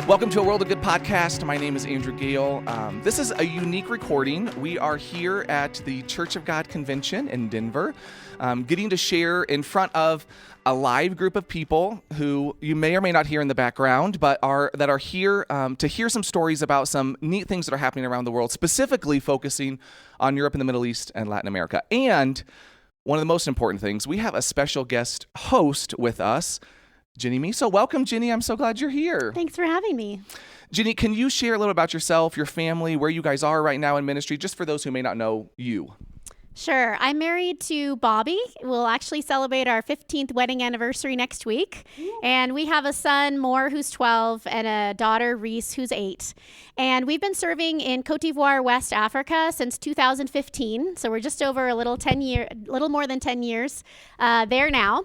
Welcome to A World of Good podcast. My name is Andrew Gale. This is a unique recording. We are here at the Church of God Convention in Denver, getting to share in front of a live group of people who you may or may not hear in the background, but are here to hear some stories about some neat things that are happening around the world, specifically focusing on Europe and the Middle East and Latin America. And one of the most important things, we have a special guest host with us, Jenny Mihsill. Welcome, Jenny. I'm so glad you're here. Thanks for having me. Jenny, can you share a little about yourself, your family, where you guys are right now in ministry, just for those who may not know you? Sure. I'm married to Bobby. We'll actually celebrate our 15th wedding anniversary next week. And we have a son, Moore, who's 12, and a daughter, Reese, who's 8. And we've been serving in Cote d'Ivoire, West Africa since 2015. So we're just over a little more than 10 years there now.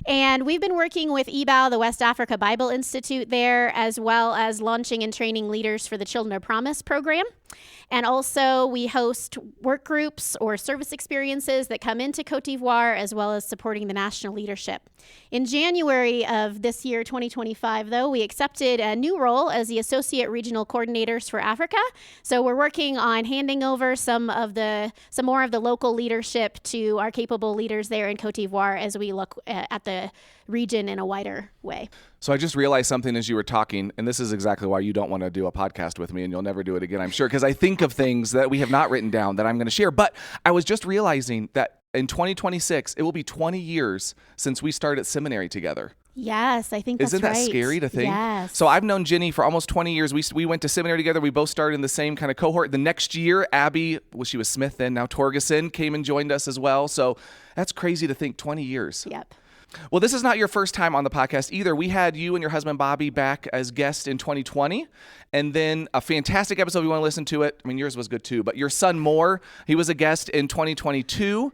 And we've been working with EBAL, the West Africa Bible Institute there, as well as launching and training leaders for the Children of Promise program. And also we host work groups or service experiences that come into Cote d'Ivoire, as well as supporting the national leadership. In January of this year, 2025, though, we accepted a new role as the Associate Regional Coordinators for Africa. So we're working on handing over some more of the local leadership to our capable leaders there in Cote d'Ivoire as we look at the region in a wider way. So I just realized something as you were talking, and this is exactly why you don't want to do a podcast with me, and you'll never do it again, I'm sure, because I think of things that we have not written down that I'm going to share. But I was just realizing that in 2026, it will be 20 years since we started seminary together. Yes, I think that's right. Isn't that scary to think? Yes. So I've known Jenny for almost 20 years. We went to seminary together. We both started in the same kind of cohort. The next year, Abby, she was Smith then, now Torgeson, came and joined us as well. So that's crazy to think, 20 years. Yep. Well, this is not your first time on the podcast either. We had you and your husband, Bobby, back as guests in 2020, and then a fantastic episode. If you want to listen to it. I mean, yours was good too, but your son, Moore, he was a guest in 2022.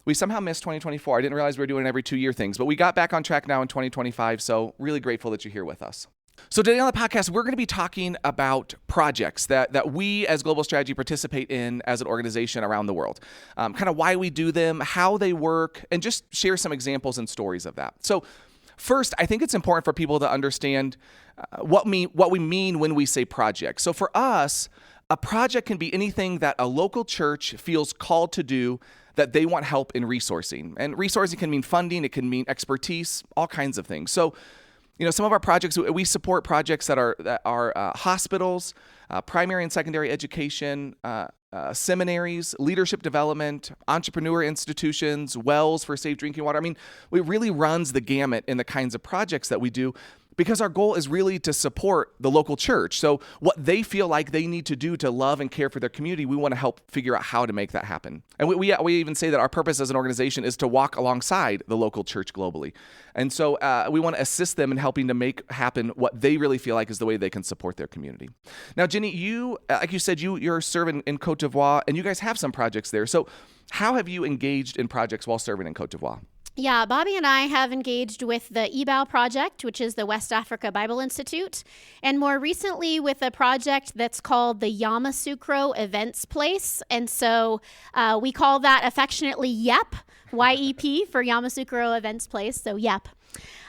We somehow missed 2024. I didn't realize we were doing every 2-year things, but we got back on track now in 2025, so really grateful that you're here with us. So today on the podcast, we're going to be talking about projects that we as Global Strategy participate in as an organization around the world, kind of why we do them, how they work, and just share some examples and stories of that. So first, I think it's important for people to understand what we mean when we say project. So for us, a project can be anything that a local church feels called to do that they want help in resourcing. And resourcing can mean funding, it can mean expertise, all kinds of things. So some of our projects, we support projects that are hospitals, primary and secondary education, seminaries, leadership development, entrepreneur institutions, wells for safe drinking water. I mean, it really runs the gamut in the kinds of projects that we do, because our goal is really to support the local church. So what they feel like they need to do to love and care for their community, we want to help figure out how to make that happen. And we even say that our purpose as an organization is to walk alongside the local church globally. And so we want to assist them in helping to make happen what they really feel like is the way they can support their community. Now, Jenny, you, like you said, you're serving in Cote d'Ivoire, and you guys have some projects there. So how have you engaged in projects while serving in Cote d'Ivoire? Yeah, Bobby and I have engaged with the EBAL project, which is the West Africa Bible Institute, and more recently with a project that's called the Yamoussoukro Events Place. And so we call that affectionately YEP, Y-E-P for Yamoussoukro Events Place, so YEP.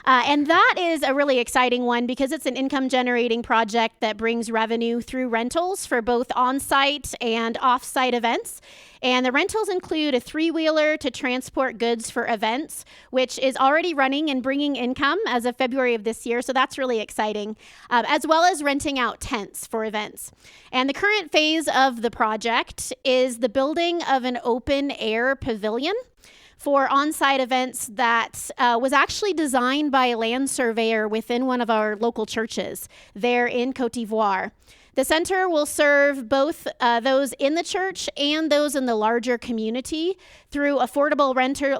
And that is a really exciting one because it's an income-generating project that brings revenue through rentals for both on-site and off-site events. And the rentals include a 3-wheeler to transport goods for events, which is already running and bringing income as of February of this year. So that's really exciting, as well as renting out tents for events. And the current phase of the project is the building of an open-air pavilion for on-site events that was actually designed by a land surveyor within one of our local churches there in Cote d'Ivoire. The center will serve both those in the church and those in the larger community through affordable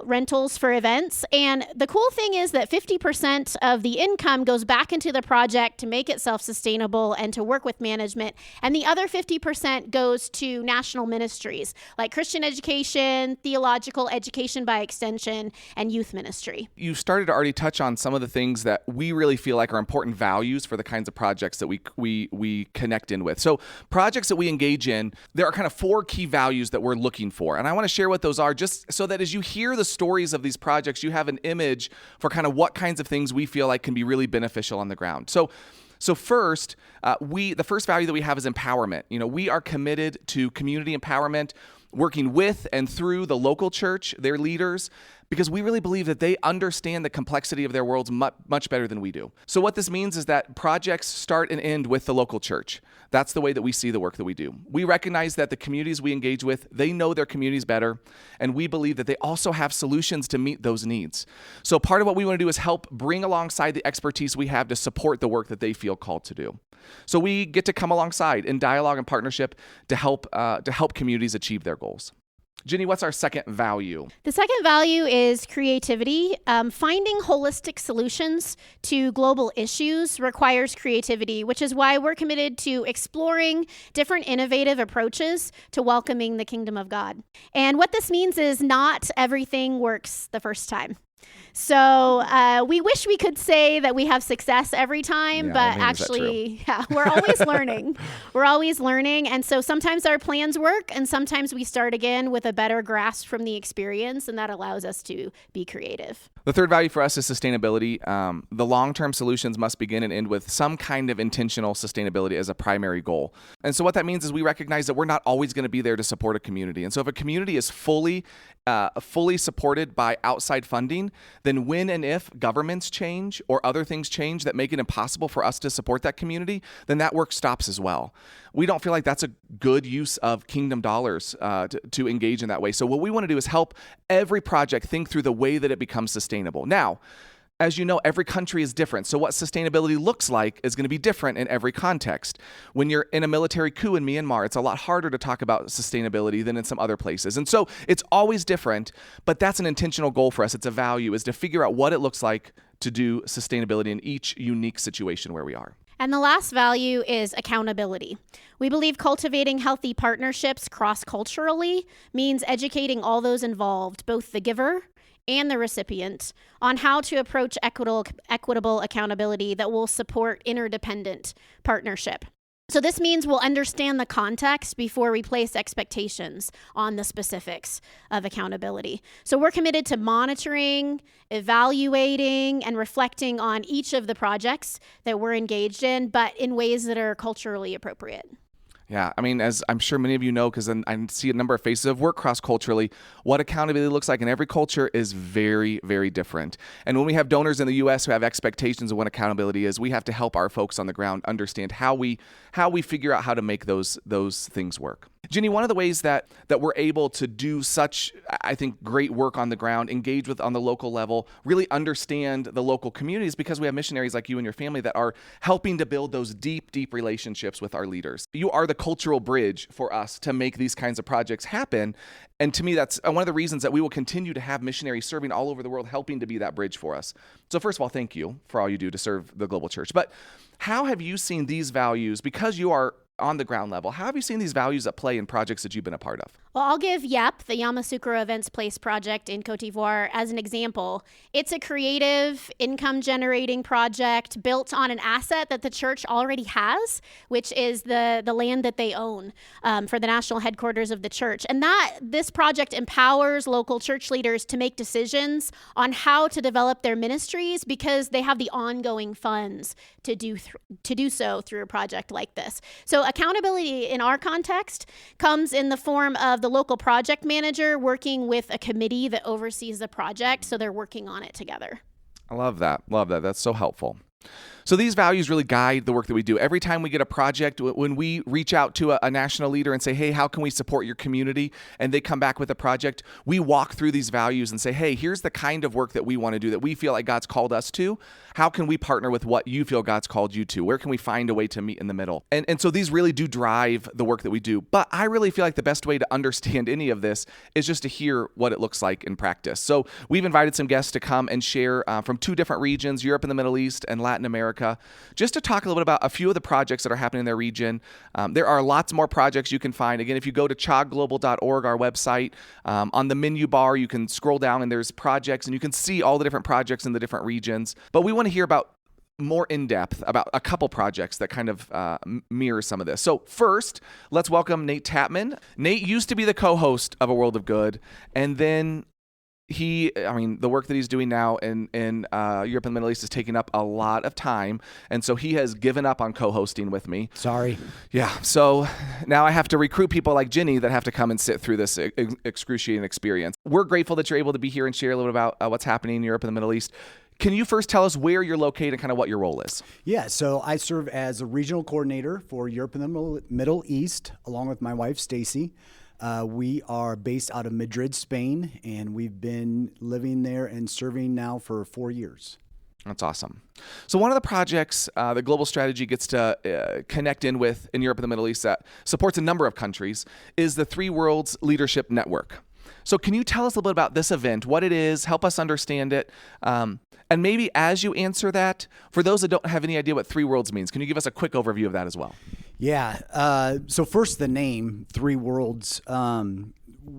rentals for events. And the cool thing is that 50% of the income goes back into the project to make it self-sustainable and to work with management. And the other 50% goes to national ministries like Christian education, theological education by extension, and youth ministry. You started to already touch on some of the things that we really feel like are important values for the kinds of projects that we connect checked in with. So projects that we engage in, there are kind of 4 key values that we're looking for. And I want to share what those are just so that as you hear the stories of these projects, you have an image for kind of what kinds of things we feel like can be really beneficial on the ground. So first, the first value that we have is empowerment. We are committed to community empowerment, working with and through the local church, their leaders, because we really believe that they understand the complexity of their worlds much better than we do. So what this means is that projects start and end with the local church. That's the way that we see the work that we do. We recognize that the communities we engage with, they know their communities better, and we believe that they also have solutions to meet those needs. So part of what we want to do is help bring alongside the expertise we have to support the work that they feel called to do. So we get to come alongside in dialogue and partnership to help communities achieve their goals. Jenny, what's our second value? The second value is creativity. Finding holistic solutions to global issues requires creativity, which is why we're committed to exploring different innovative approaches to welcoming the kingdom of God. And what this means is not everything works the first time. So we wish we could say that we have success every time, but actually, we're always learning. We're always learning. And so sometimes our plans work, and sometimes we start again with a better grasp from the experience, and that allows us to be creative. The third value for us is sustainability. The long-term solutions must begin and end with some kind of intentional sustainability as a primary goal. And so what that means is we recognize that we're not always going to be there to support a community. And so if a community is fully supported by outside funding, then when and if governments change or other things change that make it impossible for us to support that community, then that work stops as well. We don't feel like that's a good use of kingdom dollars to engage in that way. So what we want to do is help every project think through the way that it becomes sustainable. Now, as you know, every country is different. So what sustainability looks like is going to be different in every context. When you're in a military coup in Myanmar, it's a lot harder to talk about sustainability than in some other places. And so it's always different, but that's an intentional goal for us. It's a value, is to figure out what it looks like to do sustainability in each unique situation where we are. And the last value is accountability. We believe cultivating healthy partnerships cross-culturally means educating all those involved, both the giver and the recipient, on how to approach equitable accountability that will support interdependent partnership. So this means we'll understand the context before we place expectations on the specifics of accountability. So we're committed to monitoring, evaluating, and reflecting on each of the projects that we're engaged in, but in ways that are culturally appropriate. Yeah, I mean, as I'm sure many of you know, because I see a number of faces of work cross-culturally, what accountability looks like in every culture is very, very different. And when we have donors in the U.S. who have expectations of what accountability is, we have to help our folks on the ground understand how we figure out how to make those things work. Jenny, one of the ways that we're able to do such, I think, great work on the ground, engage with on the local level, really understand the local communities, because we have missionaries like you and your family that are helping to build those deep, deep relationships with our leaders. You are the cultural bridge for us to make these kinds of projects happen. And to me, that's one of the reasons that we will continue to have missionaries serving all over the world, helping to be that bridge for us. So first of all, thank you for all you do to serve the global church. But how have you seen these values, because you are on the ground level, how have you seen these values at play in projects that you've been a part of? Well, I'll give YEP, the Yamoussoukro Events Place project in Cote d'Ivoire, as an example. It's a creative, income-generating project built on an asset that the church already has, which is the land that they own for the national headquarters of the church. And this project empowers local church leaders to make decisions on how to develop their ministries, because they have the ongoing funds to do so through a project like this. So accountability in our context comes in the form of the local project manager working with a committee that oversees the project, so they're working on it together. I love that. That's so helpful. So these values really guide the work that we do. Every time we get a project, when we reach out to a national leader and say, hey, how can we support your community? And they come back with a project, we walk through these values and say, hey, here's the kind of work that we want to do, that we feel like God's called us to. How can we partner with what you feel God's called you to? Where can we find a way to meet in the middle? And so these really do drive the work that we do. But I really feel like the best way to understand any of this is just to hear what it looks like in practice. So we've invited some guests to come and share from 2 different regions, Europe and the Middle East and Latin America, just to talk a little bit about a few of the projects that are happening in their region. There are lots more projects you can find. Again, if you go to chogglobal.org, our website, on the menu bar, you can scroll down and there's projects, and you can see all the different projects in the different regions. But we want to hear about more in depth about a couple projects that kind of mirror some of this. So first, let's welcome Nate Tatman. Nate used to be the co-host of A World of Good, and then the work that he's doing now in Europe and the Middle East is taking up a lot of time, and so he has given up on co-hosting with me. Sorry. Yeah, so now I have to recruit people like Jenny that have to come and sit through this excruciating experience. We're grateful that you're able to be here and share a little bit about what's happening in Europe and the Middle East. Can you first tell us where you're located and kind of what your role is? Yeah, so I serve as a regional coordinator for Europe and the Middle East, along with my wife, Stacy. We are based out of Madrid, Spain, and we've been living there and serving now for 4 years. That's awesome. So one of the projects the Global Strategy gets to connect in with in Europe and the Middle East that supports a number of countries is the Three Worlds Leadership Network. So can you tell us a little bit about this event, what it is, help us understand it, and maybe as you answer that, for those that don't have any idea what Three Worlds means, can you give us a quick overview of that as well? Yeah. So first, the name Three Worlds.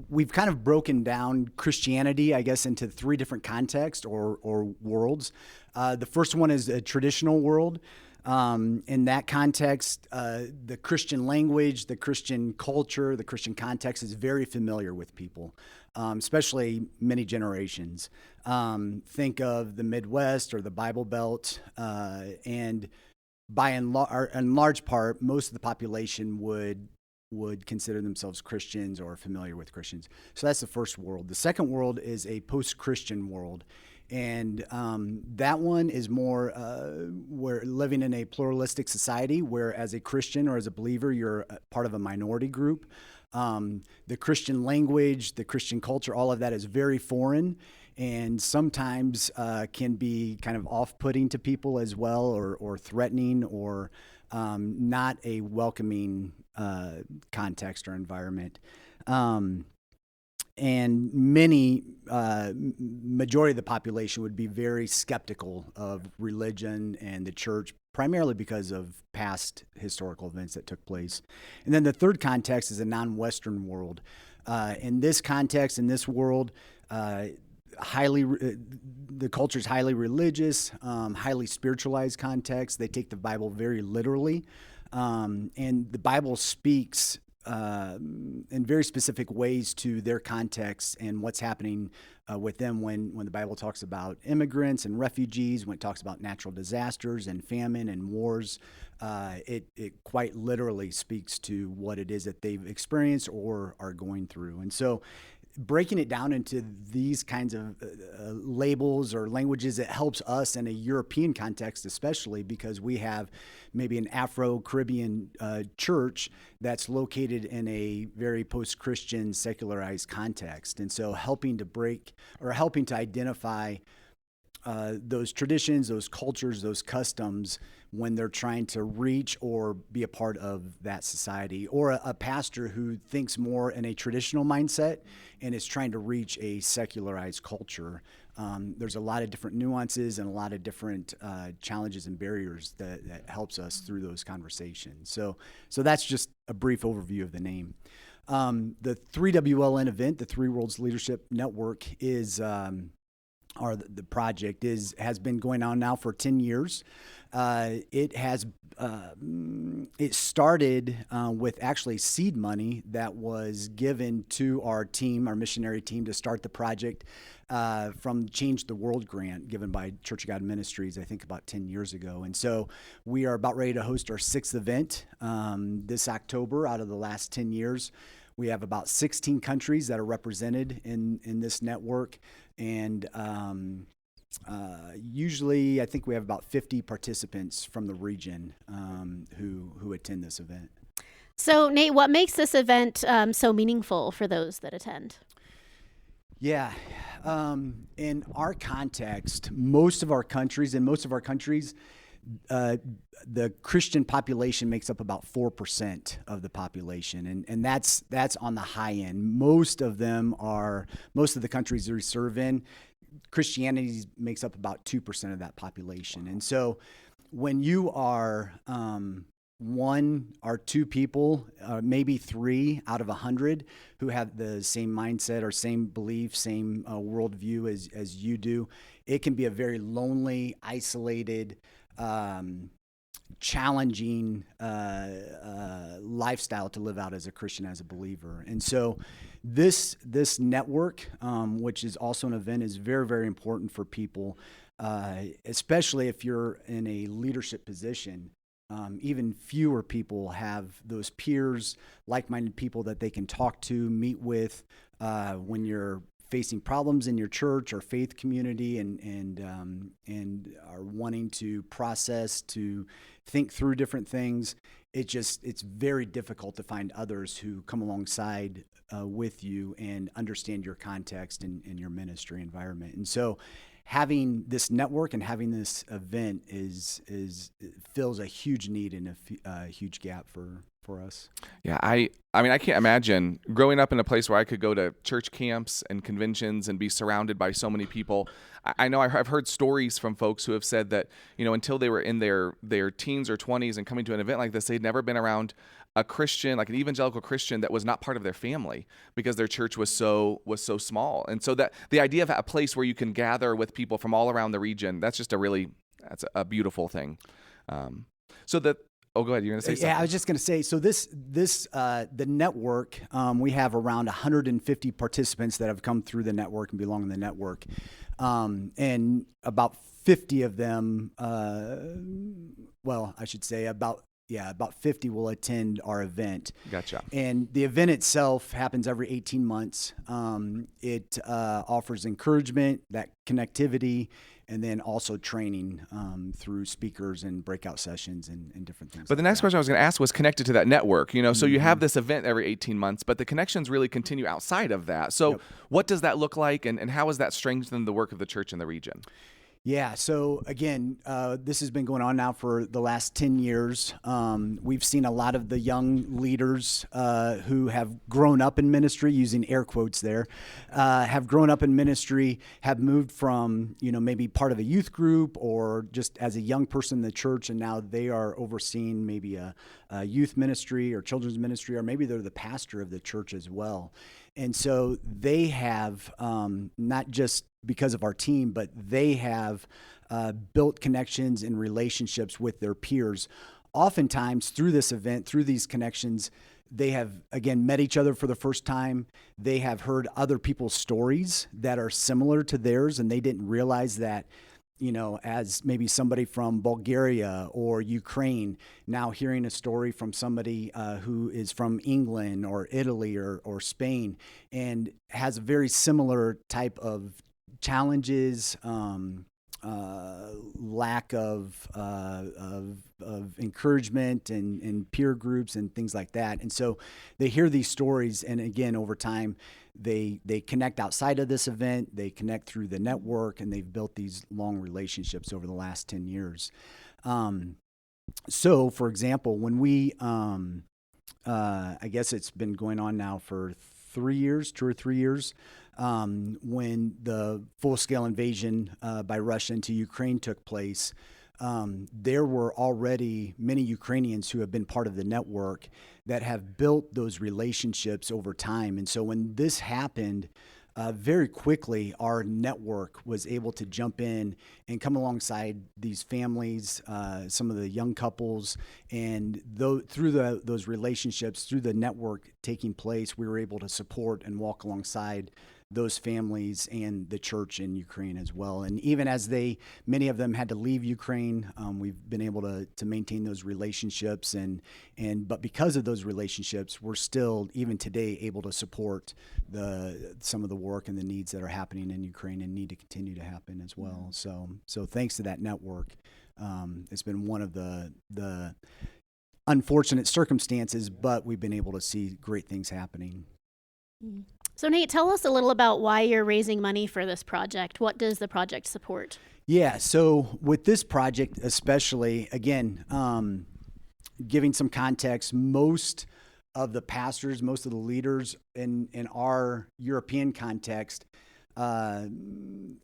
We've kind of broken down Christianity, I guess, into 3 different contexts or worlds. The first one is a traditional world. In that context, the Christian language, the Christian culture, the Christian context is very familiar with people, especially many generations. Think of the Midwest or the Bible Belt, and in large part, most of the population would consider themselves Christians or familiar with Christians. So that's the first world. The second world is a post-Christian world. And that one is more we're living in a pluralistic society where as a Christian or as a believer, you're part of a minority group. The Christian language, the Christian culture, all of that is very foreign and sometimes can be kind of off-putting to people as well or threatening or not a welcoming context or environment. And majority of the population would be very skeptical of religion and the church, primarily because of past historical events that took place. And then the third context is a non-Western world. In this context, in this world, the culture is highly religious, highly spiritualized context. They take the Bible very literally. And the Bible speaks in very specific ways to their context and what's happening with them when the Bible talks about immigrants and refugees, when it talks about natural disasters and famine and wars. It quite literally speaks to what it is that they've experienced or are going through. And so breaking it down into these kinds of labels or languages, it helps us in a European context, especially because we have maybe an Afro-Caribbean church that's located in a very post-Christian secularized context. And so helping to identify those traditions, those cultures, those customs when they're trying to reach or be a part of that society, or a pastor who thinks more in a traditional mindset and is trying to reach a secularized culture. There's a lot of different nuances and a lot of different challenges and barriers that helps us through those conversations. So that's just a brief overview of the name. The 3WLN event, the Three Worlds Leadership Network, the project has been going on now for 10 years. It started with actually seed money that was given to our team, our missionary team, to start the project from Change the World grant given by Church of God Ministries, I think about 10 years ago. And so we are about ready to host our 6th event this October out of the last 10 years. We have about 16 countries that are represented in this network. And usually I think we have about 50 participants from the region who attend this event. So, Nate, what makes this event so meaningful for those that attend? Yeah. In our context, most of our countries, the Christian population makes up about 4% of the population, and that's on the high end. Most of the countries we serve in, Christianity makes up about 2% of that population. And so when you are one or two people, maybe 3 out of 100 who have the same mindset or same belief, same worldview as you do, it can be a very lonely, isolated, challenging lifestyle to live out as a Christian, as a believer. And so this network, which is also an event, is very, very important for people, especially if you're in a leadership position. Even fewer people have those peers, like-minded people that they can talk to, meet with when you're facing problems in your church or faith community, and are wanting to process, to think through different things. It's very difficult to find others who come alongside with you and understand your context and your ministry environment. And so having this network and having this event fills a huge need and a huge gap for us. Yeah, I mean, I can't imagine growing up in a place where I could go to church camps and conventions and be surrounded by so many people. I know I've heard stories from folks who have said that, until they were in their teens or 20s and coming to an event like this, they'd never been around a Christian, like an evangelical Christian, that was not part of their family because their church was so small. And so that the idea of a place where you can gather with people from all around the region, that's a beautiful thing. Oh, go ahead. You're going to say something. Yeah, I was just going to say, so the network, we have around 150 participants that have come through the network and belong in the network. And about 50 of them, I should say about 50 will attend our event. Gotcha. And the event itself happens every 18 months. It offers encouragement, that connectivity, and then also training through speakers and breakout sessions and different things. But the next question I was going to ask was connected to that network. So you have this event every 18 months, but the connections really continue outside of that. So what does that look like, and how has that strengthened the work of the church in the region? Yeah, so again, this has been going on now for the last 10 years. We've seen a lot of the young leaders who have grown up in ministry, using air quotes there, have grown up in ministry, have moved from, maybe part of a youth group or just as a young person in the church, and now they are overseeing maybe a youth ministry or children's ministry, or maybe they're the pastor of the church as well. And so they have, not just because of our team, but they have built connections and relationships with their peers. Oftentimes through this event, through these connections, they have, again, met each other for the first time. They have heard other people's stories that are similar to theirs, and they didn't realize that, as maybe somebody from Bulgaria or Ukraine, now hearing a story from somebody who is from England or Italy or Spain and has a very similar type of challenges, lack of encouragement and peer groups and things like that. And so they hear these stories, and again, over time, they connect outside of this event, they connect through the network, and they've built these long relationships over the last 10 years. So, for example, when we, I guess it's been going on now for 2 or 3 years, when the full-scale invasion by Russia into Ukraine took place, there were already many Ukrainians who have been part of the network that have built those relationships over time. And so when this happened, very quickly, our network was able to jump in and come alongside these families, some of the young couples, and through those relationships, through the network taking place, we were able to support and walk alongside those families and the church in Ukraine as well. And even as many of them had to leave Ukraine, we've been able to maintain those relationships, but because of those relationships, we're still even today able to support some of the work and the needs that are happening in Ukraine and need to continue to happen as well. So thanks to that network, it's been one of the unfortunate circumstances, but we've been able to see great things happening. So Nate, tell us a little about why you're raising money for this project. What does the project support? Yeah, so with this project especially, again, giving some context, most of the pastors, most of the leaders in our European context are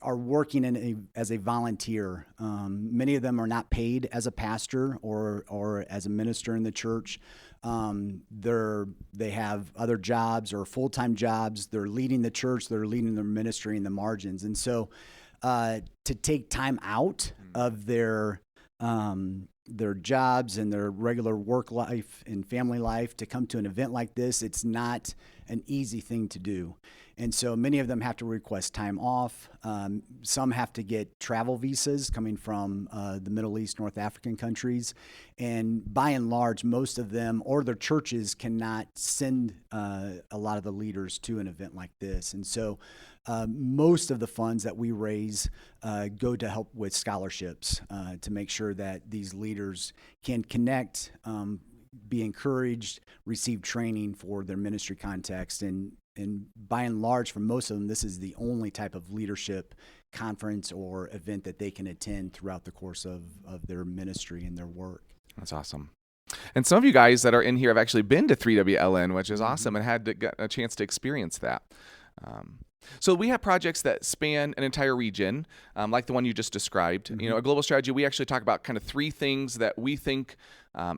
working as a volunteer. Many of them are not paid as a pastor or as a minister in the church. They have other jobs or full-time jobs. They're leading the church. They're leading their ministry in the margins. And so to take time out of their their jobs and their regular work life and family life to come to an event like this. It's not an easy thing to do. And so many of them have to request time off. Some have to get travel visas coming from the Middle East, North African countries. And by and large, most of them or their churches cannot send a lot of the leaders to an event like this. And so most of the funds that we raise go to help with scholarships to make sure that these leaders can connect, be encouraged, receive training for their ministry context. And by and large, for most of them, this is the only type of leadership conference or event that they can attend throughout the course of their ministry and their work. That's awesome. And some of you guys that are in here have actually been to 3WLN, which is awesome, and get a chance to experience that. So we have projects that span an entire region, like the one you just described. Mm-hmm. You know, a global strategy, we actually talk about kind of three things that we think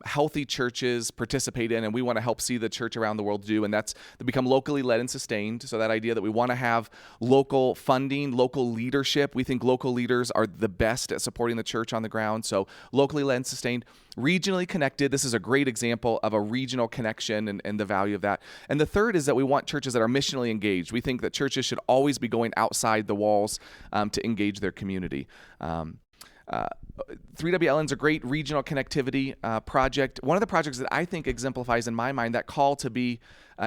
healthy churches participate in, and we want to help see the church around the world do, and that's to become locally led and sustained. So that idea that we want to have local funding, local leadership. We think local leaders are the best at supporting the church on the ground. So locally led and sustained. Regionally connected. This is a great example of a regional connection and the value of that. And the third is that we want churches that are missionally engaged. We think that churches should always be going outside the walls to engage their community. 3WLN is a great regional connectivity project. One of the projects that I think exemplifies in my mind that call to be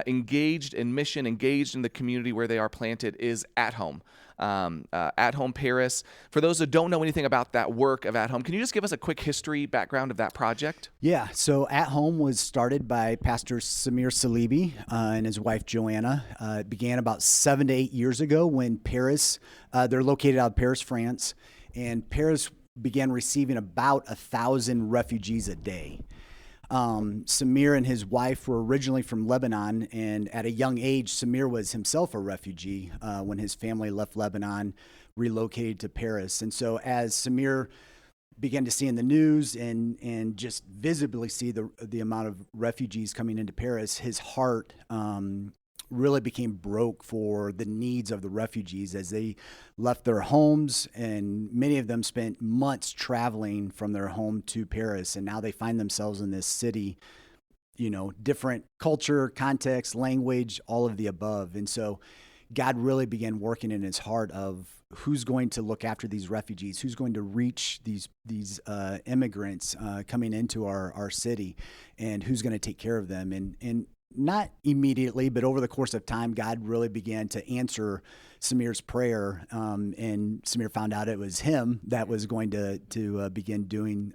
engaged in mission, engaged in the community where they are planted is At Home. At Home Paris. For those who don't know anything about that work of At Home, can you just give us a quick history background of that project? Yeah, so At Home was started by Pastor Samir Salibi and his wife Joanna. It began about 7 to 8 years ago when Paris, they're located out of Paris, France, and Paris began receiving about 1,000 refugees a day. Samir and his wife were originally from Lebanon, and at a young age, Samir was himself a refugee when his family left Lebanon, relocated to Paris. And so as Samir began to see in the news and just visibly see the amount of refugees coming into Paris, his heart really became broke for the needs of the refugees as they left their homes, and many of them spent months traveling from their home to Paris, and now they find themselves in this city, you know, different culture, context, language, all of the above. And so God really began working in his heart of who's going to look after these refugees, who's going to reach these immigrants coming into our city, and who's going to take care of them. And not immediately, but over the course of time, God really began to answer Samir's prayer, and Samir found out it was him that was going to begin doing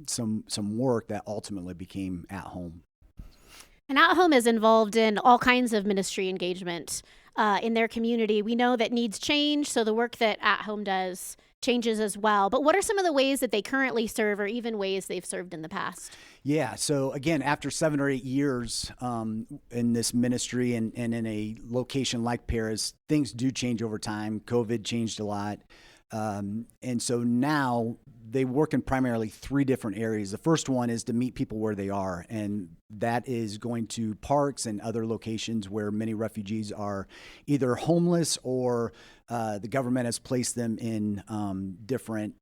some work that ultimately became At Home. And At Home is involved in all kinds of ministry engagement in their community. We know that needs change, so the work that At Home does changes as well. But what are some of the ways that they currently serve, or even ways they've served in the past? Yeah, so again, after 7 or 8 years in this ministry and in a location like Paris, things do change over time. COVID changed a lot. And so now they work in primarily 3 different areas. The first one is to meet people where they are, and that is going to parks and other locations where many refugees are either homeless or the government has placed them in different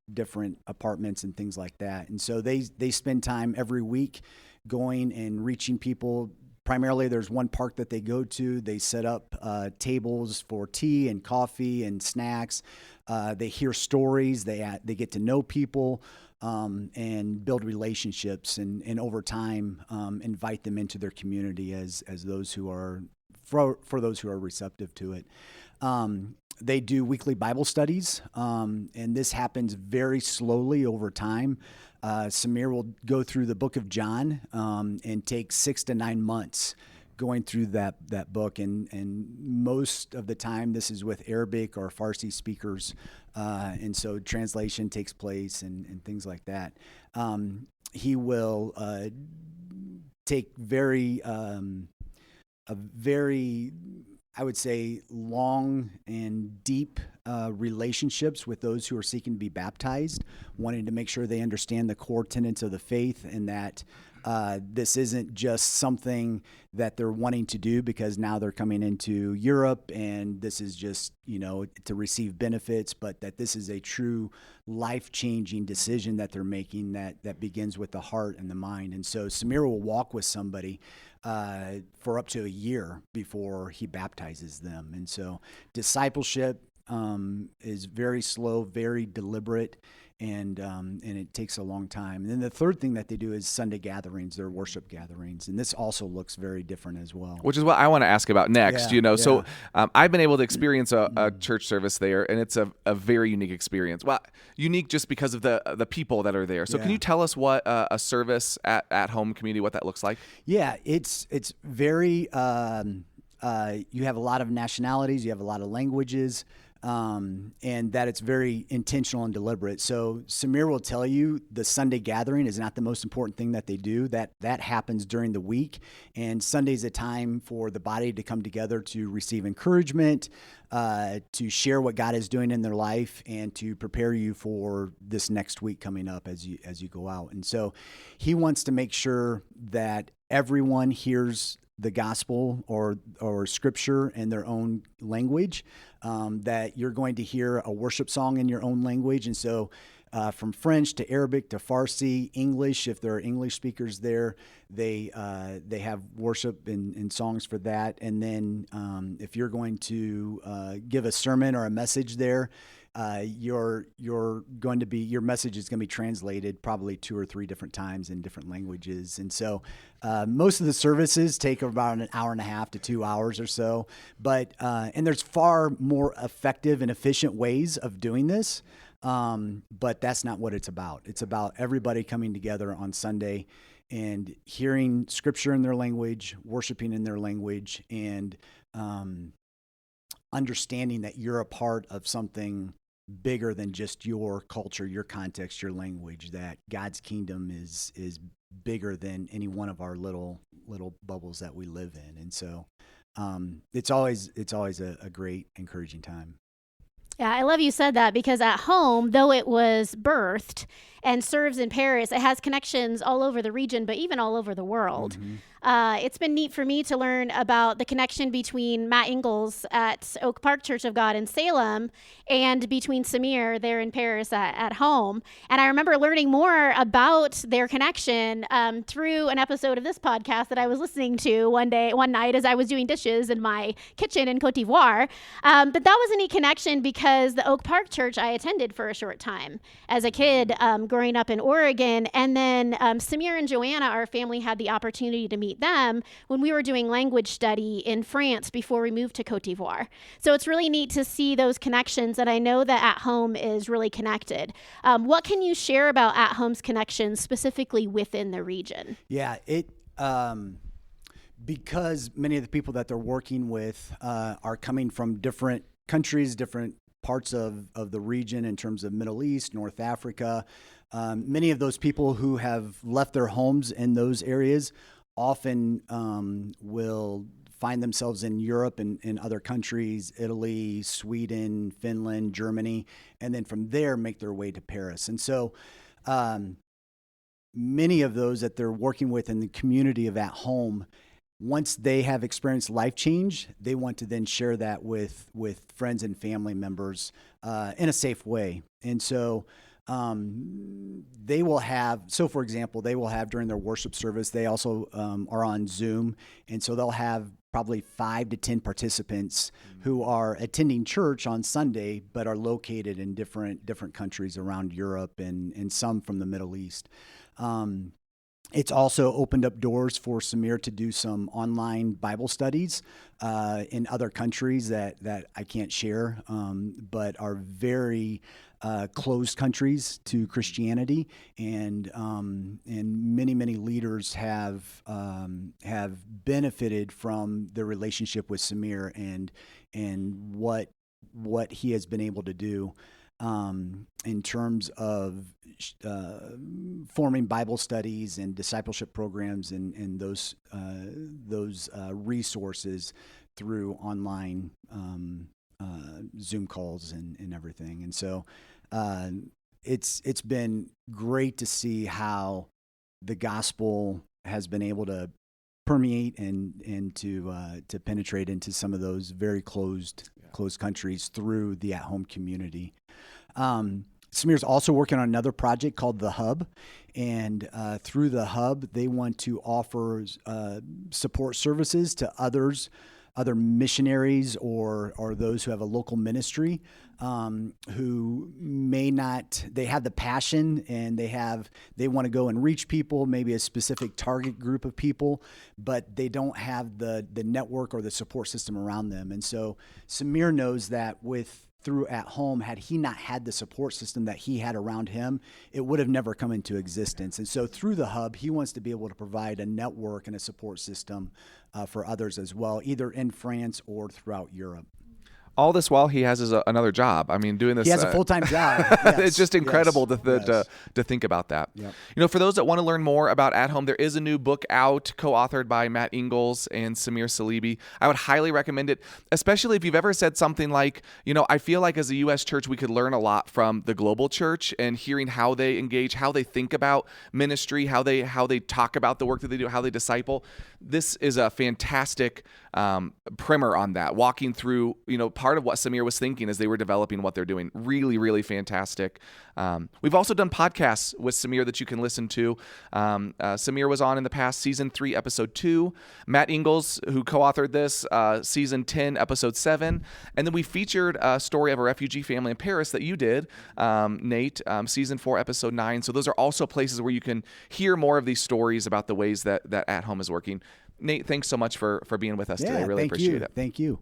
apartments and things like that. And so they spend time every week going and reaching people. Primarily, there's one park that they go to. They set up tables for tea and coffee and snacks. They hear stories. They get to know people and build relationships, and over time invite them into their community as those who are for those who are receptive to it. They do weekly Bible studies, and this happens very slowly over time. Samir will go through the book of John and take 6 to 9 months going through that book, and most of the time this is with Arabic or Farsi speakers, and so translation takes place and things like that. He will take a very, I would say, long and deep relationships with those who are seeking to be baptized, wanting to make sure they understand the core tenets of the faith, and that this isn't just something that they're wanting to do because now they're coming into Europe and this is just, to receive benefits, but that this is a true life-changing decision that they're making that begins with the heart and the mind. And so Samir will walk with somebody for up to a year before he baptizes them. And so discipleship is very slow, very deliberate, and it takes a long time. And then the third thing that they do is Sunday gatherings, their worship gatherings, and this also looks very different as well. Which is what I want to ask about next. Yeah. So I've been able to experience a church service there, and it's a very unique experience. Well, unique just because of the people that are there. So can you tell us what a service at home community, what that looks like? Yeah, it's very. You have a lot of nationalities, you have a lot of languages. And that it's very intentional and deliberate. So Samir will tell you the Sunday gathering is not the most important thing that they do. That happens during the week, and Sunday's a time for the body to come together to receive encouragement, to share what God is doing in their life, and to prepare you for this next week coming up as you go out. And so he wants to make sure that everyone hears the gospel or scripture in their own language, that you're going to hear a worship song in your own language. And so from French to Arabic to Farsi, English, if there are English speakers there, they have worship and songs for that. And then if you're going to give a sermon or a message there, your message is going to be translated probably 2 or 3 different times in different languages. And so most of the services take about an hour and a half to 2 hours or so, but and there's far more effective and efficient ways of doing this. But that's not what it's about. It's about everybody coming together on Sunday and hearing scripture in their language, worshiping in their language, and understanding that you're a part of something bigger than just your culture, your context, your language, that God's kingdom is bigger than any one of our little bubbles that we live in. And so it's always a great, encouraging time. Yeah, I love you said that, because at home, though it was birthed and serves in Paris, it has connections all over the region, but even all over the world. Mm-hmm. It's been neat for me to learn about the connection between Matt Ingalls at Oak Park Church of God in Salem and between Samir there in Paris at home. And I remember learning more about their connection through an episode of this podcast that I was listening to one night as I was doing dishes in my kitchen in Cote d'Ivoire. But that was a neat connection because the Oak Park Church I attended for a short time as a kid growing up in Oregon. And then Samir and Joanna, our family, had the opportunity to meet them when we were doing language study in France before we moved to Cote d'Ivoire. So it's really neat to see those connections, and I know that At Home is really connected. What can you share about At Home's connections specifically within the region? Yeah, because many of the people that they're working with are coming from different countries, different parts of the region in terms of Middle East, North Africa. Many of those people who have left their homes in those areas often will find themselves in Europe and in other countries, Italy, Sweden, Finland, Germany, and then from there make their way to Paris. And so many of those that they're working with in the community of At Home, once they have experienced life change, they want to then share that with friends and family members in a safe way. And so they will have, for example, they will have during their worship service, they also are on Zoom. And so they'll have probably 5 to 10 participants who are attending church on Sunday, but are located in different countries around Europe and some from the Middle East. It's also opened up doors for Samir to do some online Bible studies in other countries that I can't share, but are very closed countries to Christianity, and many leaders have benefited from their relationship with Samir and what he has been able to do in terms of forming Bible studies and discipleship programs and those resources through online Zoom calls and everything. And so it's been great to see how the gospel has been able to permeate and to penetrate into some of those very closed countries through the at-home community. Samir's also working on another project called The Hub, and through The Hub, they want to offer support services to other missionaries or those who have a local ministry who may not, they have the passion and they want to go and reach people, maybe a specific target group of people, but they don't have the network or the support system around them. And so Samir knows that through At Home, had he not had the support system that he had around him, it would have never come into existence. And so through the Hub, he wants to be able to provide a network and a support system for others as well, either in France or throughout Europe. All this while he has another job. I mean, doing this. He has a full-time job. Yes. It's just incredible to think about that. Yep. For those that want to learn more about At Home, there is a new book out, co-authored by Matt Ingalls and Samir Salibi. I would highly recommend it, especially if you've ever said something like, I feel like as a U.S. church, we could learn a lot from the global church, and hearing how they engage, how they think about ministry, how they talk about the work that they do, how they disciple. This is a fantastic primer on that, walking through, part of what Samir was thinking as they were developing what they're doing. Really, really fantastic. We've also done podcasts with Samir that you can listen to. Samir was on in the past, season 3, episode 2. Matt Ingalls, who co-authored this, season 10, episode 7. And then we featured a story of a refugee family in Paris that you did, Nate, season 4, episode 9. So those are also places where you can hear more of these stories about the ways that At Home is working. Nate, thanks so much for being with us today. Really appreciate it. Thank you.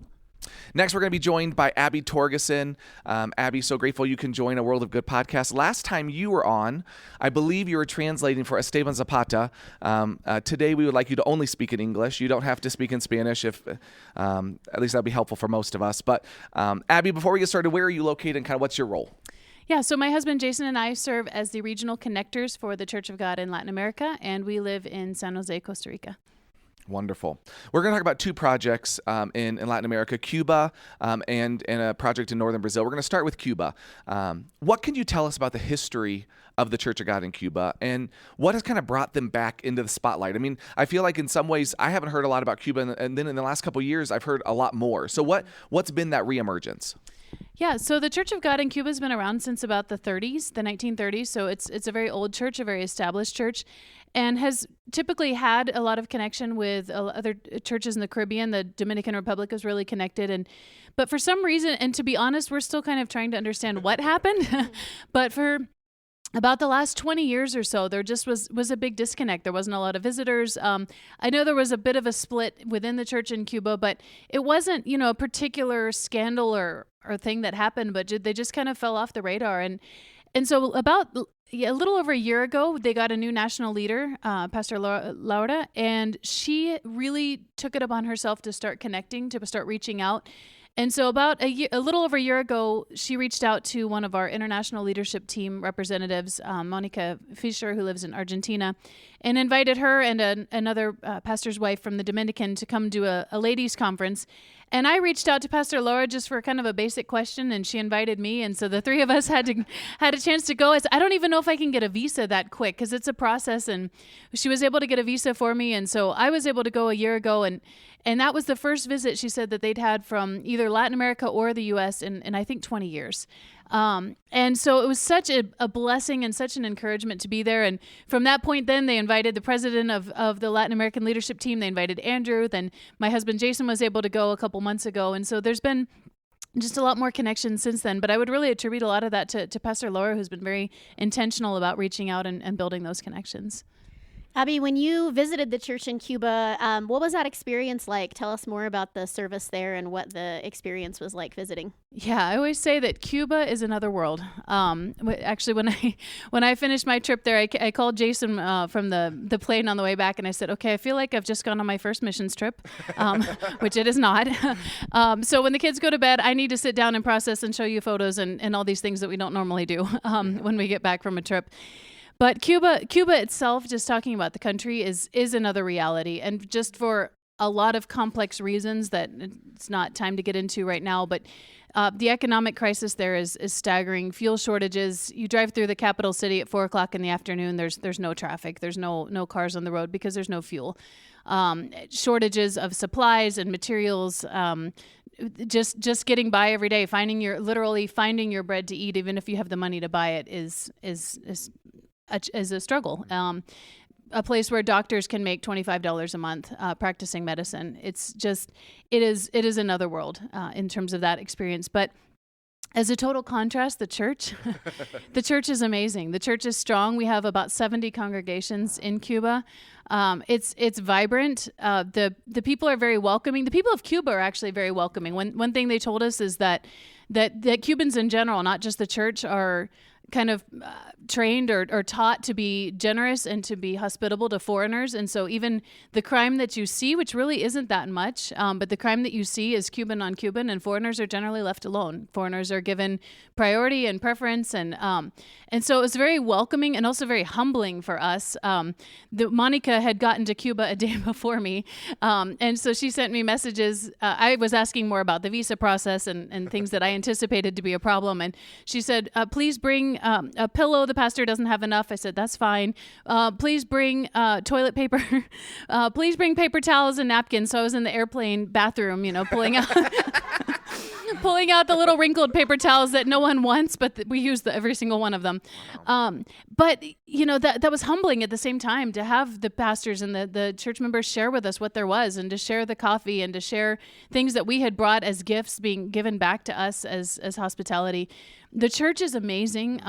Next, we're going to be joined by Abby Torgeson. Abby, so grateful you can join a World of Good podcast. Last time you were on, I believe you were translating for Esteban Zapata. Today, we would like you to only speak in English. You don't have to speak in Spanish, if at least that would be helpful for most of us. But Abby, before we get started, where are you located and kind of what's your role? Yeah, so my husband Jason and I serve as the regional connectors for the Church of God in Latin America, and we live in San Jose, Costa Rica. Wonderful. We're going to talk about 2 projects in Latin America, Cuba and a project in northern Brazil. We're going to start with Cuba. What can you tell us about the history of the Church of God in Cuba, and what has kind of brought them back into the spotlight? I mean, I feel like in some ways I haven't heard a lot about Cuba, and then in the last couple of years I've heard a lot more. So what's been that reemergence? Yeah, so the Church of God in Cuba has been around since about the 1930s. So it's a very old church, a very established church, and has typically had a lot of connection with other churches in the Caribbean. The Dominican Republic is really connected, but for some reason, and to be honest, we're still kind of trying to understand what happened. But for about the last 20 years or so, there just was a big disconnect. There wasn't a lot of visitors. I know there was a bit of a split within the church in Cuba, but it wasn't, a particular scandal or thing that happened, but they just kind of fell off the radar. And so about a little over a year ago, they got a new national leader, Pastor Laura, and she really took it upon herself to start connecting, to start reaching out. And so about a little over a year ago, she reached out to one of our international leadership team representatives, Monica Fischer, who lives in Argentina, and invited her and another pastor's wife from the Dominican to come do a ladies' conference. And I reached out to Pastor Laura just for kind of a basic question, and she invited me. And so the 3 of us had a chance to go. I don't even know if I can get a visa that quick, because it's a process. And she was able to get a visa for me. And so I was able to go a year ago. And that was the first visit, she said, that they'd had from either Latin America or the U.S. in I think 20 years. And so it was such a blessing and such an encouragement to be there. And from that point, then they invited the president of the Latin American leadership team. They invited Andrew. Then my husband, Jason, was able to go a couple months ago. And so there's been just a lot more connection since then. But I would really attribute a lot of that to Pastor Laura, who's been very intentional about reaching out and building those connections. Abby, when you visited the church in Cuba, what was that experience like? Tell us more about the service there and what the experience was like visiting. Yeah, I always say that Cuba is another world. Actually, when I finished my trip there, I called Jason from the plane on the way back, and I said, okay, I feel like I've just gone on my first missions trip, which it is not. So when the kids go to bed, I need to sit down and process and show you photos and all these things that we don't normally do when we get back from a trip. But Cuba itself, just talking about the country, is another reality. And just for a lot of complex reasons that it's not time to get into right now, but the economic crisis there is staggering. Fuel shortages. You drive through the capital city at 4:00 in the afternoon. There's no traffic. There's no cars on the road because there's no fuel. Shortages of supplies and materials. Just getting by every day. Literally finding your bread to eat, even if you have the money to buy it, is a struggle. A place where doctors can make $25 a month practicing medicine. It is another world in terms of that experience. But as a total contrast, the church is amazing. The church is strong. We have about 70 congregations in Cuba. It's vibrant. The people are very welcoming. The people of Cuba are actually very welcoming. One thing they told us is that Cubans in general, not just the church, are kind of trained or taught to be generous and to be hospitable to foreigners. And so even the crime that you see, which really isn't that much, but the crime that you see is Cuban on Cuban, and foreigners are generally left alone. Foreigners are given priority and preference. And so it was very welcoming and also very humbling for us. Monica had gotten to Cuba a day before me. And so she sent me messages. I was asking more about the visa process and things that I anticipated to be a problem. And she said, please bring a pillow. The pastor doesn't have enough. I said, that's fine. Please bring toilet paper. Please bring paper towels and napkins. So I was in the airplane bathroom, pulling out pulling out the little wrinkled paper towels that no one wants, but we use every single one of them. But that was humbling at the same time to have the pastors and the church members share with us what there was, and to share the coffee and to share things that we had brought as gifts being given back to us as hospitality. The church is amazing.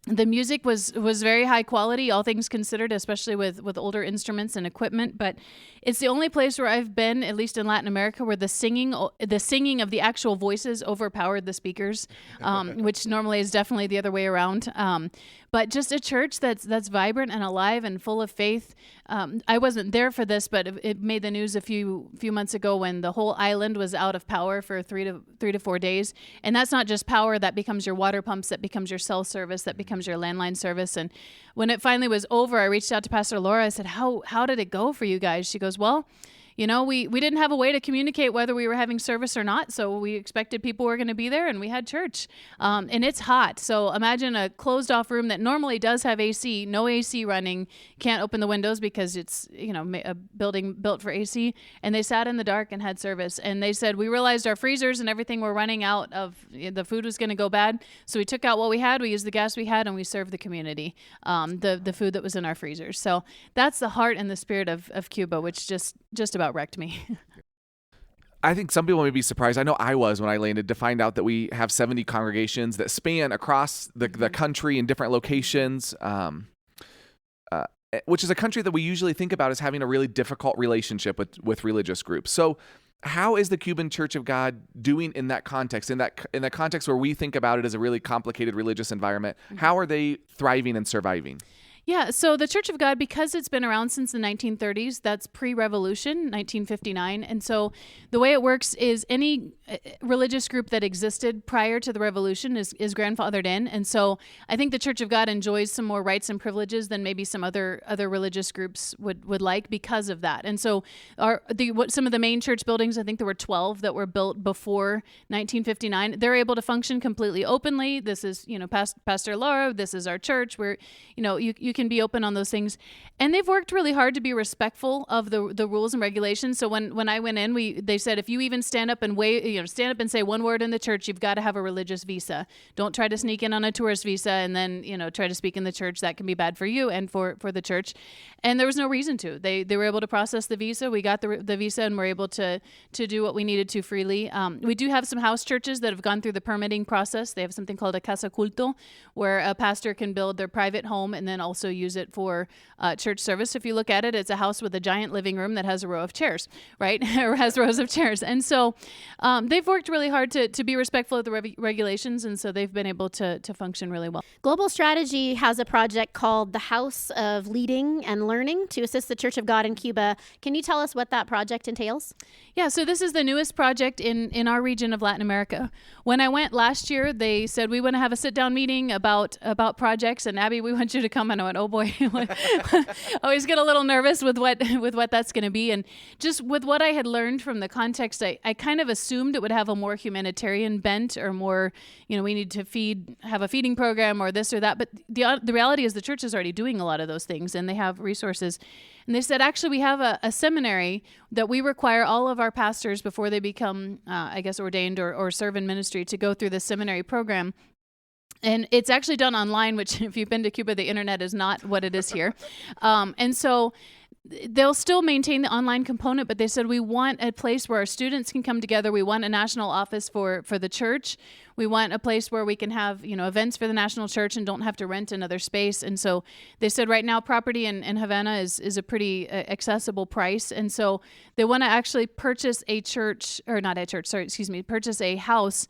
The music was very high quality, all things considered, especially with older instruments and equipment. But it's the only place where I've been, at least in Latin America, where the singing of the actual voices overpowered the speakers, which normally is definitely the other way around. But just a church that's vibrant and alive and full of faith. I wasn't there for this, but it made the news a few months ago when the whole island was out of power for 3 to 4 days. And that's not just power; that becomes your water pumps, that becomes your cell service, that becomes your landline service. And when it finally was over, I reached out to Pastor Laura. I said, "How did it go for you guys?" She goes, "Well, we didn't have a way to communicate whether we were having service or not, so we expected people were going to be there, and we had church. And it's hot, so imagine a closed-off room that normally does have AC, no AC running, can't open the windows because it's a building built for AC. And they sat in the dark and had service. And they said, we realized our freezers and everything were running out of, the food was going to go bad, so we took out what we had, we used the gas we had, and we served the community the food that was in our freezers. So that's the heart and the spirit of Cuba, which just about wrecked me. I think some people may be surprised. I know I was when I landed to find out that we have 70 congregations that span across the country in different locations, which is a country that we usually think about as having a really difficult relationship with religious groups. So how is the Cuban Church of God doing in that context, in that context where we think about it as a really complicated religious environment? How are they thriving and surviving? Yeah, so the Church of God, because it's been around since the 1930s, that's pre-revolution, 1959. And so the way it works is any religious group that existed prior to the revolution is grandfathered in. And so I think the Church of God enjoys some more rights and privileges than maybe some other religious groups would like because of that. And so some of the main church buildings, I think there were 12 that were built before 1959. They're able to function completely openly. This is, Pastor Laura, this is our church, where, you can be open on those things. And they've worked really hard to be respectful of the rules and regulations. So when I went in, they said, if you even stand up and say one word in the church, you've got to have a religious visa. Don't try to sneak in on a tourist visa and then, try to speak in the church. That can be bad for you and for the church. And there was no reason to. They were able to process the visa. We got the visa and were able to do what we needed to freely. We do have some house churches that have gone through the permitting process. They have something called a casa culto, where a pastor can build their private home and then also use it for church service. If you look at it, it's a house with a giant living room that has a row of chairs, right? Or has rows of chairs. And so they've worked really hard to be respectful of the regulations, and so they've been able to function really well. Global Strategy has a project called the House of Leading and Learning to assist the Church of God in Cuba. Can you tell us what that project entails? Yeah, so this is the newest project in our region of Latin America. When I went last year, they said, we want to have a sit-down meeting about projects, and Abby, we want you to come. And I going, oh boy, always get a little nervous with what that's going to be. And just with what I had learned from the context, I kind of assumed it would have a more humanitarian bent, or more, we need to have a feeding program or this or that. But the reality is the church is already doing a lot of those things, and they have resources. And they said, actually, we have a seminary that we require all of our pastors before they become, ordained or serve in ministry, to go through the seminary program. And it's actually done online, which if you've been to Cuba, the internet is not what it is here. And so they'll still maintain the online component, but they said, we want a place where our students can come together. We want a national office for the church. We want a place where we can have, events for the national church and don't have to rent another space. And so they said right now property in Havana is a pretty accessible price. And so they want to actually purchase purchase a house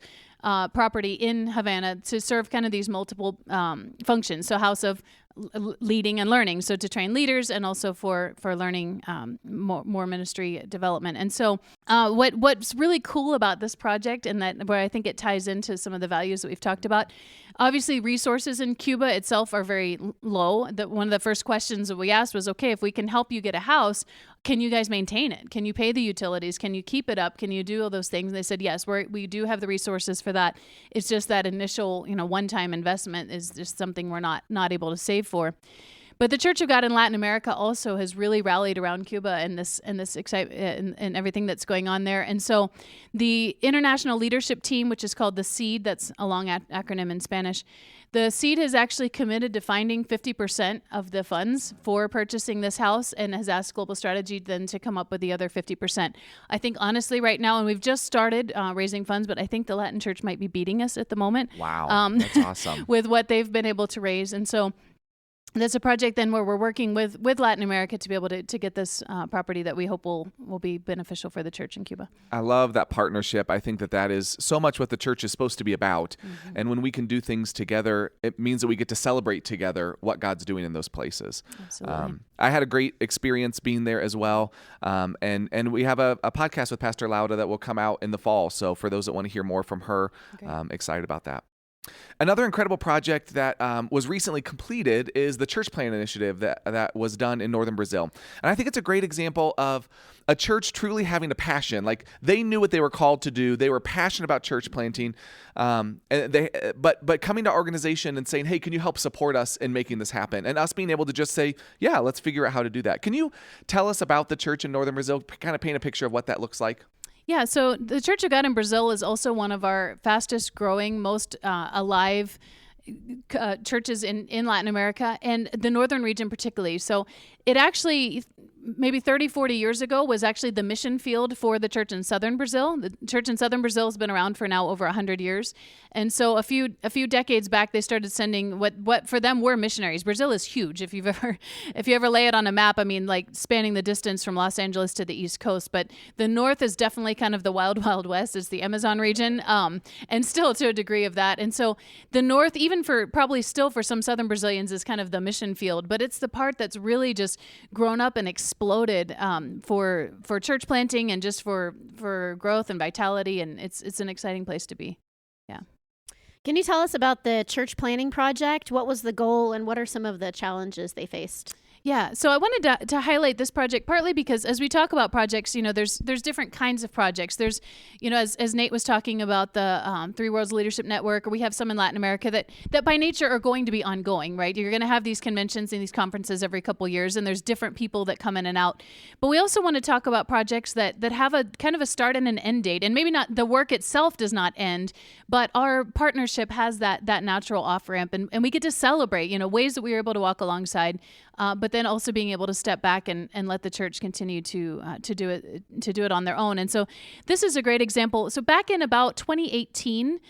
property in Havana to serve kind of these multiple functions. So house of leading and learning, so to train leaders, and also for learning more ministry development. And so what's really cool about this project, and that where I think it ties into some of the values that we've talked about, obviously resources in Cuba itself are very low. One of the first questions that we asked was, okay, if we can help you get a house, can you guys maintain it? Can you pay the utilities? Can you keep it up? Can you do all those things? And they said, yes, we do have the resources for that. It's just that initial, one-time investment is just something we're not able to save for. But the Church of God in Latin America also has really rallied around Cuba and this excitement and everything that's going on there. And so the international leadership team, which is called the SEED, that's a long acronym in Spanish, the SEED has actually committed to finding 50% of the funds for purchasing this house, and has asked Global Strategy then to come up with the other 50%. I think honestly right now, and we've just started raising funds, but I think the Latin Church might be beating us at the moment. Wow, that's awesome. With what they've been able to raise. And so that's a project then where we're working with Latin America to be able to get this property that we hope will be beneficial for the church in Cuba. I love that partnership. I think that is so much what the church is supposed to be about. Mm-hmm. And when we can do things together, it means that we get to celebrate together what God's doing in those places. Absolutely. I had a great experience being there as well. And we have a podcast with Pastor Lauda that will come out in the fall. So for those that want to hear more from her, excited about that. Another incredible project that was recently completed is the church plant initiative that was done in northern Brazil. And I think it's a great example of a church truly having a passion. Like, they knew what they were called to do. They were passionate about church planting. But coming to our organization and saying, hey, can you help support us in making this happen? And us being able to just say, yeah, let's figure out how to do that. Can you tell us about the church in northern Brazil, kind of paint a picture of what that looks like? Yeah, so the Church of God in Brazil is also one of our fastest growing, most alive churches in Latin America, and the northern region particularly. So it actually, maybe 30, 40 years ago, was actually the mission field for the church in southern Brazil. The church in southern Brazil has been around for now over 100 years. And so a few decades back, they started sending what for them were missionaries. Brazil is huge. If you ever lay it on a map, I mean, like spanning the distance from Los Angeles to the East Coast. But the north is definitely kind of the wild, wild west. It's the Amazon region, and still to a degree of that. And so the north, even probably still for some southern Brazilians, is kind of the mission field. But it's the part that's really just grown up and exploded for church planting and just for growth and vitality. And it's an exciting place to be. Yeah. Can you tell us about the church planning project? What was the goal, and what are some of the challenges they faced? Yeah, so I wanted to highlight this project partly because as we talk about projects, there's different kinds of projects. There's, as Nate was talking about the Three Worlds Leadership Network, or we have some in Latin America that by nature are going to be ongoing, right? You're going to have these conventions and these conferences every couple years, and there's different people that come in and out. But we also want to talk about projects that have a kind of a start and an end date, and maybe not the work itself does not end, but our partnership has that natural off ramp, and we get to celebrate, ways that we were able to walk alongside. But then also being able to step back and let the church continue to do it on their own. And so this is a great example. So back in about 2018,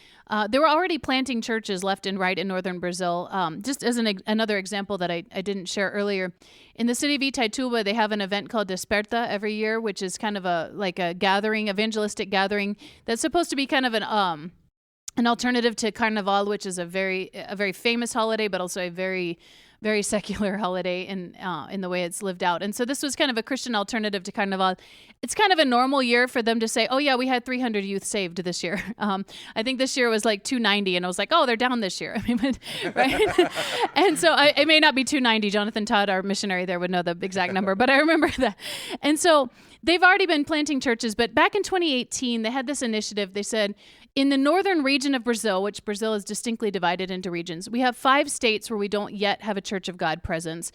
they were already planting churches left and right in northern Brazil. Just as another example that I didn't share earlier, in the city of Itaituba, they have an event called Desperta every year, which is kind of a gathering, evangelistic gathering that's supposed to be kind of an alternative to Carnival, which is a very famous holiday, but also a very very secular holiday in the way it's lived out. And so this was kind of a Christian alternative to Carnival. It's kind of a normal year for them to say, oh yeah, we had 300 youth saved this year. I think this year was like 290, and I was like, oh, they're down this year. I mean, right? And so it may not be 290. Jonathan Todd, our missionary there, would know the exact number, but I remember that. And so they've already been planting churches, but back in 2018, they had this initiative. They said, in the northern region of Brazil, which Brazil is distinctly divided into regions, we have 5 states where we don't yet have a Church of God presence.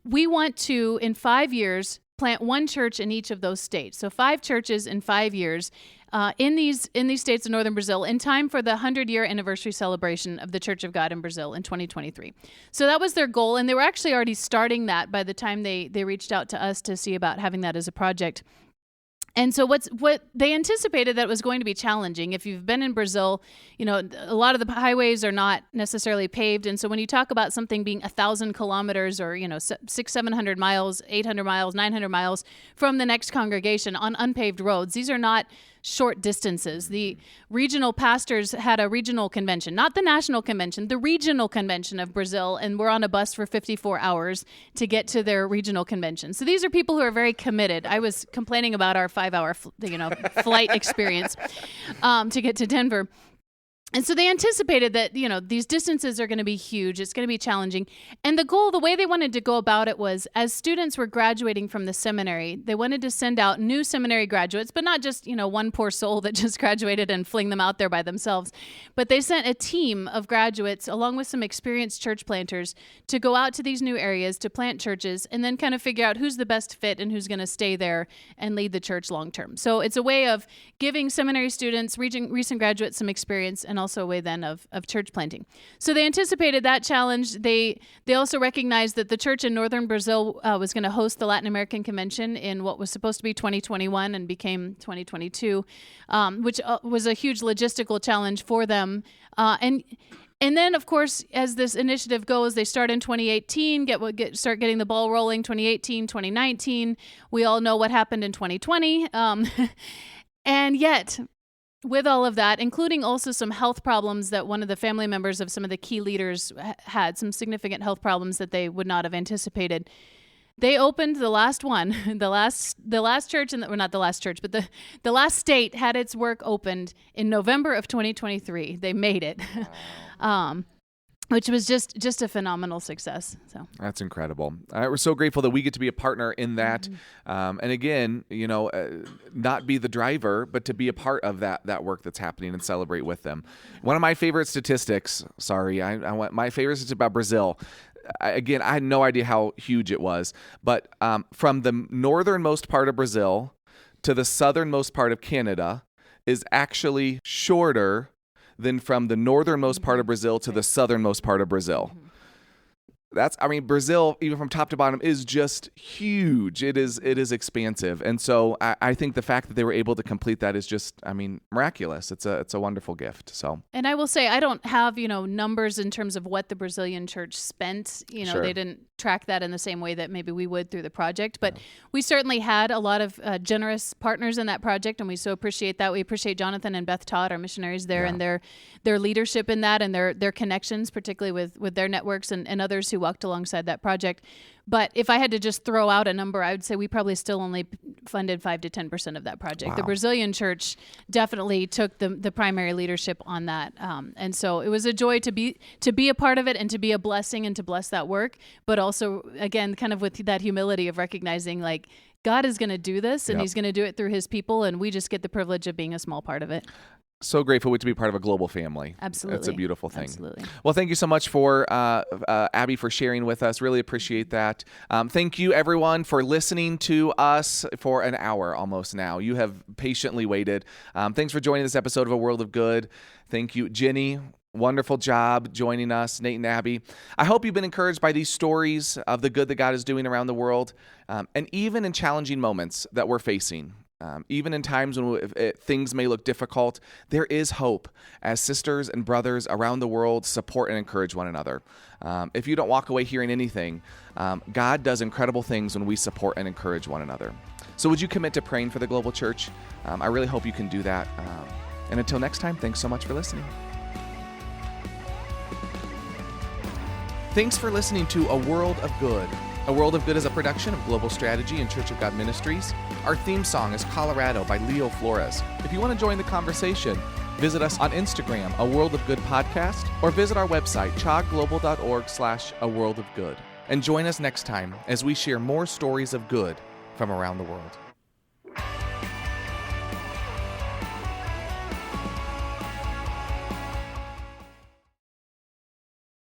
We want to, in 5 years, plant 1 church in each of those states. So 5 churches in 5 years in these states in northern Brazil, in time for the 100-year anniversary celebration of the Church of God in Brazil in 2023. So that was their goal, and they were actually already starting that by the time they reached out to us to see about having that as a project. And so what they anticipated that was going to be challenging. If you've been in Brazil, you know, a lot of the highways are not necessarily paved. And so when you talk about something being 1,000 kilometers or, you know, 700 miles, 800 miles, 900 miles from the next congregation on unpaved roads, these are not short distances. The regional pastors had a regional convention, not the national convention, the regional convention of Brazil, and we're on a bus for 54 hours to get to their regional convention. So these are people who are very committed. I was complaining about our 5-hour flight experience to get to Denver. And so they anticipated that, you know, these distances are going to be huge. It's going to be challenging. And the goal, the way they wanted to go about it was, as students were graduating from the seminary, they wanted to send out new seminary graduates, but not just, you know, one poor soul that just graduated and fling them out there by themselves. But they sent a team of graduates along with some experienced church planters to go out to these new areas to plant churches and then kind of figure out who's the best fit and who's going to stay there and lead the church long term. So it's a way of giving seminary students, recent graduates, some experience, and also a way then of church planting. So they anticipated that challenge. They also recognized that the church in northern Brazil was going to host the Latin American Convention in what was supposed to be 2021 and became 2022, which was a huge logistical challenge for them. And then, of course, as this initiative goes, they start in 2018, start getting the ball rolling, 2018, 2019. We all know what happened in 2020. And yet, with all of that, including also some health problems that one of the family members of some of the key leaders had, some significant health problems that they would not have anticipated, they opened the last one, the last church, not the last church, but the last state had its work opened in November of 2023. They made it. Which was just a phenomenal success. So that's incredible. We're so grateful that we get to be a partner in that. And again, you know, not be the driver, but to be a part of that work that's happening and celebrate with them. One of my favorite statistics, my favorite statistics about Brazil, I had no idea how huge it was, but from the northernmost part of Brazil to the southernmost part of Canada is actually shorter than from the northernmost part of Brazil to the southernmost part of Brazil. Brazil, even from top to bottom, is just huge. It is expansive. And so I think the fact that they were able to complete that is just, miraculous. It's a wonderful gift. So. And I will say, I don't have, numbers in terms of what the Brazilian church spent. Sure. They didn't track that in the same way that maybe we would through the project. But we certainly had a lot of generous partners in that project, and we so appreciate that. We appreciate Jonathan and Beth Todd, our missionaries there, and their leadership in that and their connections, particularly with their networks and others who walked alongside that project. But if I had to just throw out a number, I would say we probably still only funded 5 to 10% of that project. Wow. The Brazilian church definitely took the primary leadership on that. And so it was a joy to be a part of it and to be a blessing and to bless that work. But also, again, kind of with that humility of recognizing, like, God is going to do this and he's going to do it through his people. And we just get the privilege of being a small part of it. So grateful to be part of a global family. Absolutely. It's a beautiful thing. Absolutely. Well, thank you so much for Abby for sharing with us. Really appreciate that. Thank you, everyone, for listening to us for an hour almost now. You have patiently waited. Thanks for joining this episode of A World of Good. Thank you, Jenny. Wonderful job joining us, Nate and Abby. I hope you've been encouraged by these stories of the good that God is doing around the world, and even in challenging moments that we're facing. Even in times when things may look difficult, there is hope as sisters and brothers around the world support and encourage one another. If you don't walk away hearing anything, God does incredible things when we support and encourage one another. So would you commit to praying for the global church? I really hope you can do that. And until next time, thanks so much for listening. Thanks for listening to A World of Good. A World of Good is a production of Global Strategy and Church of God Ministries. Our theme song is Colorado by Leo Flores. If you want to join the conversation, visit us on Instagram, A World of Good Podcast, or visit our website, chogglobal.org/A World of Good. And join us next time as we share more stories of good from around the world.